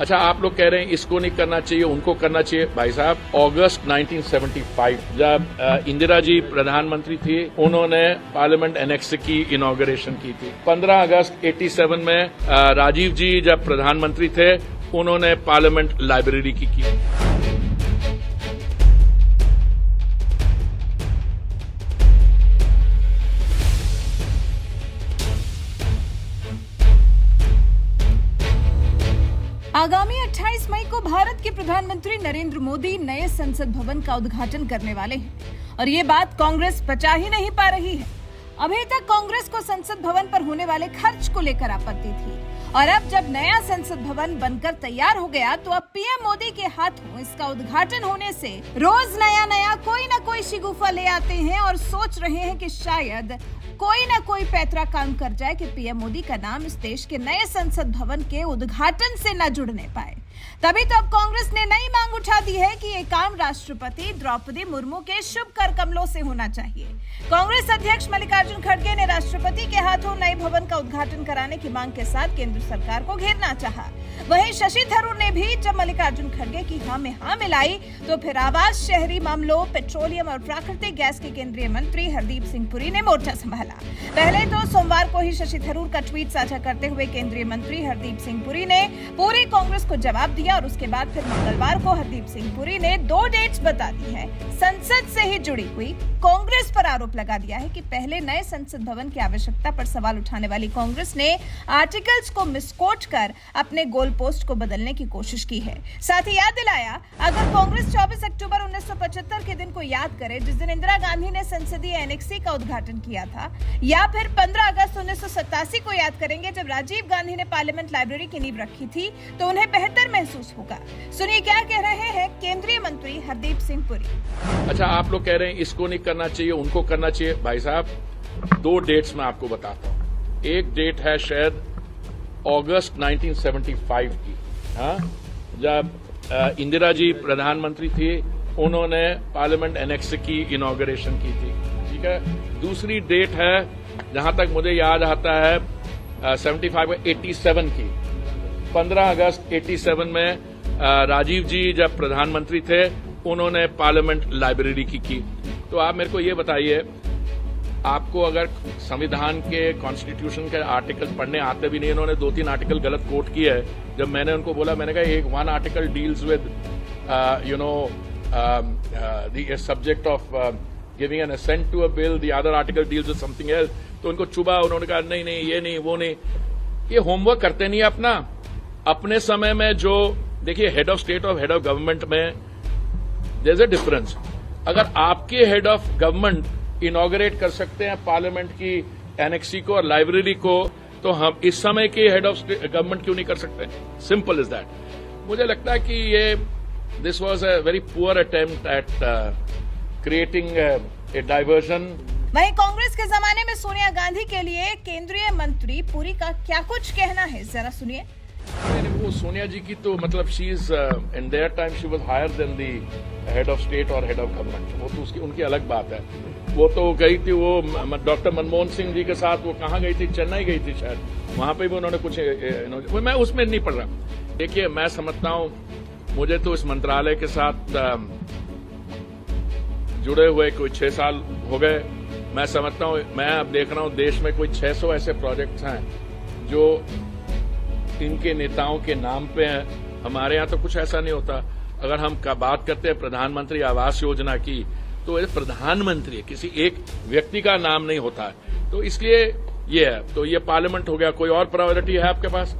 अच्छा, आप लोग कह रहे हैं इसको नहीं करना चाहिए, उनको करना चाहिए। भाई साहब, अगस्त 1975 जब इंदिरा जी प्रधानमंत्री थी, उन्होंने पार्लियामेंट एनेक्स की इनॉग्रेशन की थी। 15 अगस्त 87 में राजीव जी जब प्रधानमंत्री थे, उन्होंने पार्लियामेंट लाइब्रेरी की। आगामी 28 मई को भारत के प्रधानमंत्री नरेंद्र मोदी नए संसद भवन का उद्घाटन करने वाले हैं और ये बात कांग्रेस पचा ही नहीं पा रही है। अभी तक कांग्रेस को संसद भवन पर होने वाले खर्च को लेकर आपत्ति थी और अब जब नया संसद भवन बनकर तैयार हो गया तो अब पीएम मोदी के हाथों इसका उद्घाटन होने से रोज नया कोई न कोई शिगुफा ले आते हैं और सोच रहे हैं कि शायद कोई ना कोई पैतरा काम कर जाए कि पीएम मोदी का नाम इस देश के नए संसद भवन के उद्घाटन से न जुड़ने पाए। तभी तो अब कांग्रेस ने नई मांग उठा दी है कि ये काम राष्ट्रपति द्रौपदी मुर्मू के शुभ कर कमलों से होना चाहिए। कांग्रेस अध्यक्ष मल्लिकार्जुन खड़गे ने राष्ट्रपति के हाथों नए भवन का उद्घाटन कराने की मांग के साथ केंद्र सरकार को घेरना चाहा। वहीं शशि थरूर ने भी जब मल्लिकार्जुन खड़गे की हाँ में हाँ मिलाई तो फिर आवास, शहरी मामलों, पेट्रोलियम और प्राकृतिक गैस के केंद्रीय मंत्री हरदीप सिंह पुरी ने मोर्चा संभाला। पहले तो सोमवार को ही शशि थरूर का ट्वीट साझा करते हुए केंद्रीय मंत्री हरदीप सिंह पुरी ने पूरी कांग्रेस को जवाब दिया और उसके बाद फिर मंगलवार को हरदीप सिंह पुरी ने 2 डेट्स बता दी है। संसद से ही जुड़ी हुई कांग्रेस पर आरोप लगा दिया है कि पहले नए संसद भवन की आवश्यकता पर सवाल उठाने वाली कांग्रेस ने आर्टिकल्स को मिसकोट कर अपने गोल पोस्ट को बदलने की कोशिश की है। साथ ही याद दिलाया, अगर कांग्रेस 24 अक्टूबर 1975 के दिन को याद करे जिस दिन इंदिरा गांधी ने संसदीय एनेक्सी का उद्घाटन किया था, या फिर 15 अगस्त 1987 को याद करेंगे जब राजीव गांधी ने पार्लियामेंट लाइब्रेरी की नींव रखी थी, तो उन्हें बेहतर महसूस होगा। सुनिए क्या कह रहे हैं केंद्रीय मंत्री हरदीप सिंह पुरी। अच्छा, आप लोग कह रहे हैं इसको नहीं करना चाहिए, उनको करना चाहिए। भाई साहब, 2 डेट्स मैं आपको बताता हूँ। एक डेट है शायद अगस्त 1975 की, हाँ, जब इंदिरा जी प्रधानमंत्री थी, उन्होंने पार्लियामेंट एनेक्स की इनॉग्रेशन की थी। ठीक है। दूसरी डेट है, जहां तक मुझे याद आता है, 87 की। 15 अगस्त 87 में राजीव जी जब प्रधानमंत्री थे, उन्होंने पार्लियामेंट लाइब्रेरी की। तो आप मेरे को ये बताइए, आपको अगर संविधान के कॉन्स्टिट्यूशन के आर्टिकल पढ़ने आते भी नहीं, इन्होंने 2-3 आर्टिकल गलत कोट किए है। जब मैंने उनको बोला, मैंने कहा one article deals with the subject of giving an assent to a bill, the other article deals with something else, तो उनको चुभा। उन्होंने कहा नहीं ये नहीं वो नहीं। ये होमवर्क करते नहीं अपना। अपने समय में जो देखिए, हेड ऑफ स्टेट और हेड ऑफ गवर्नमेंट में देयर इज अ डिफरेंस। अगर आपके हेड ऑफ गवर्नमेंट इनॉग्रेट कर सकते हैं पार्लियामेंट की एनेक्सी को और लाइब्रेरी को, तो हम इस समय के हेड ऑफ गवर्नमेंट क्यों नहीं कर सकते? Simple is that. मुझे लगता है कि ये this was a very poor attempt at creating a diversion. वहीं कांग्रेस के जमाने में सोनिया गांधी के लिए केंद्रीय मंत्री पुरी का क्या कुछ कहना है, जरा सुनिए। वो सोनिया जी की तो मतलब she is in their time she was higher than the head of state और हेड ऑफ गवर्नमेंट। वो तो उसकी उनकी अलग बात है। वो तो गई थी, वो डॉक्टर मनमोहन सिंह जी के साथ वो कहाँ गई थी, चेन्नई गई थी शायद, वहां पे भी उन्होंने कुछ, मैं उसमें नहीं पढ़ रहा। देखिए, मैं समझता हूं, मुझे तो इस मंत्रालय के साथ जुड़े हुए कोई 6 साल हो गए। मैं समझता हूं, मैं अब देख रहा हूं देश में कोई 600 ऐसे प्रोजेक्ट्स हैं जो इनके नेताओं के नाम पे हैं। हमारे यहाँ तो कुछ ऐसा नहीं होता। अगर हम बात करते हैं प्रधानमंत्री आवास योजना की, तो ये प्रधानमंत्री है, किसी एक व्यक्ति का नाम नहीं होता है। तो इसलिए ये है, तो ये पार्लियामेंट हो गया। कोई और प्रायोरिटी है आपके पास?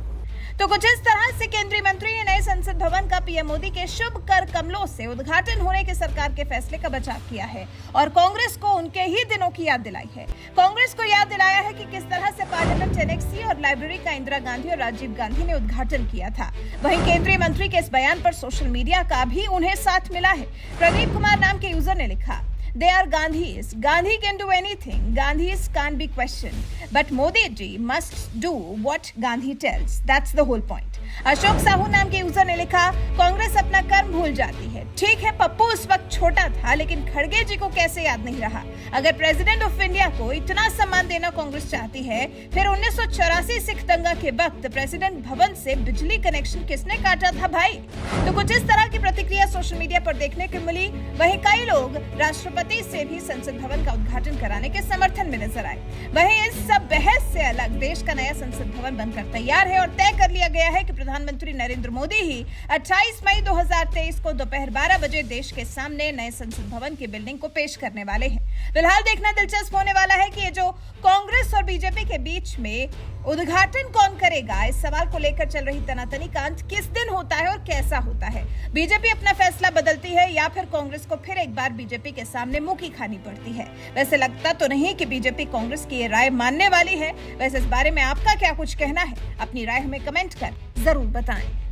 तो कुछ इस तरह से केंद्रीय मंत्री ने नए संसद भवन का पीएम मोदी के शुभ कर कमलों से उद्घाटन होने के सरकार के फैसले का बचाव किया है और कांग्रेस को उनके ही दिनों की याद दिलाई है। कांग्रेस को याद दिलाया है कि किस तरह से पार्लियामेंट एनेक्सी और लाइब्रेरी का इंदिरा गांधी और राजीव गांधी ने उद्घाटन किया था। वहीं केंद्रीय मंत्री के इस बयान पर सोशल मीडिया का भी उन्हें साथ मिला है। प्रदीप कुमार नाम के यूजर ने लिखा, They are Gandhis. Gandhi can do anything. Gandhis can't be questioned. But Modi ji must do what Gandhi tells. That's the whole point. Ashok Sahu नाम के यूजर ने लिखा, कांग्रेस अपना कर्म भूल जाती है। ठीक है, पप्पू उस वक्त छोटा था, लेकिन खड़गे जी को कैसे याद नहीं रहा। अगर प्रेसिडेंट ऑफ इंडिया को इतना सम्मान देना कांग्रेस चाहती है, फिर 1984 सिख दंगा के वक्त प्रेसिडेंट भवन से बिजली कनेक्शन किसने काटा था भाई? तो कुछ इस तरह की प्रतिक्रिया सोशल मीडिया पर देखने को मिली। वहीं कई लोग राष्ट्रपति से भी संसद भवन का उद्घाटन कराने के समर्थन में नजर आए। वहीं इस सब बहस से अलग देश का नया संसद भवन बनकर तैयार है और तय कर लिया गया है कि प्रधानमंत्री नरेंद्र मोदी ही 28 मई 2023 को दोपहर 12 बजे देश के सामने नए संसद भवन की बिल्डिंग को पेश करने वाले हैं। फिलहाल देखना दिलचस्प होने वाला है कि ये जो कांग्रेस और बीजेपी के बीच में उद्घाटन कौन करेगा, इस सवाल को लेकर चल रही तनातनी का अंत किस दिन होता है और कैसा होता है। बीजेपी अपना फैसला बदलती है या फिर कांग्रेस को फिर एक बार बीजेपी के सामने मुंह की खानी पड़ती है। वैसे लगता तो नहीं कि बीजेपी कांग्रेस की ये राय मानने वाली है। वैसे इस बारे में आपका क्या कुछ कहना है? अपनी राय हमें कमेंट कर जरूर बताएं।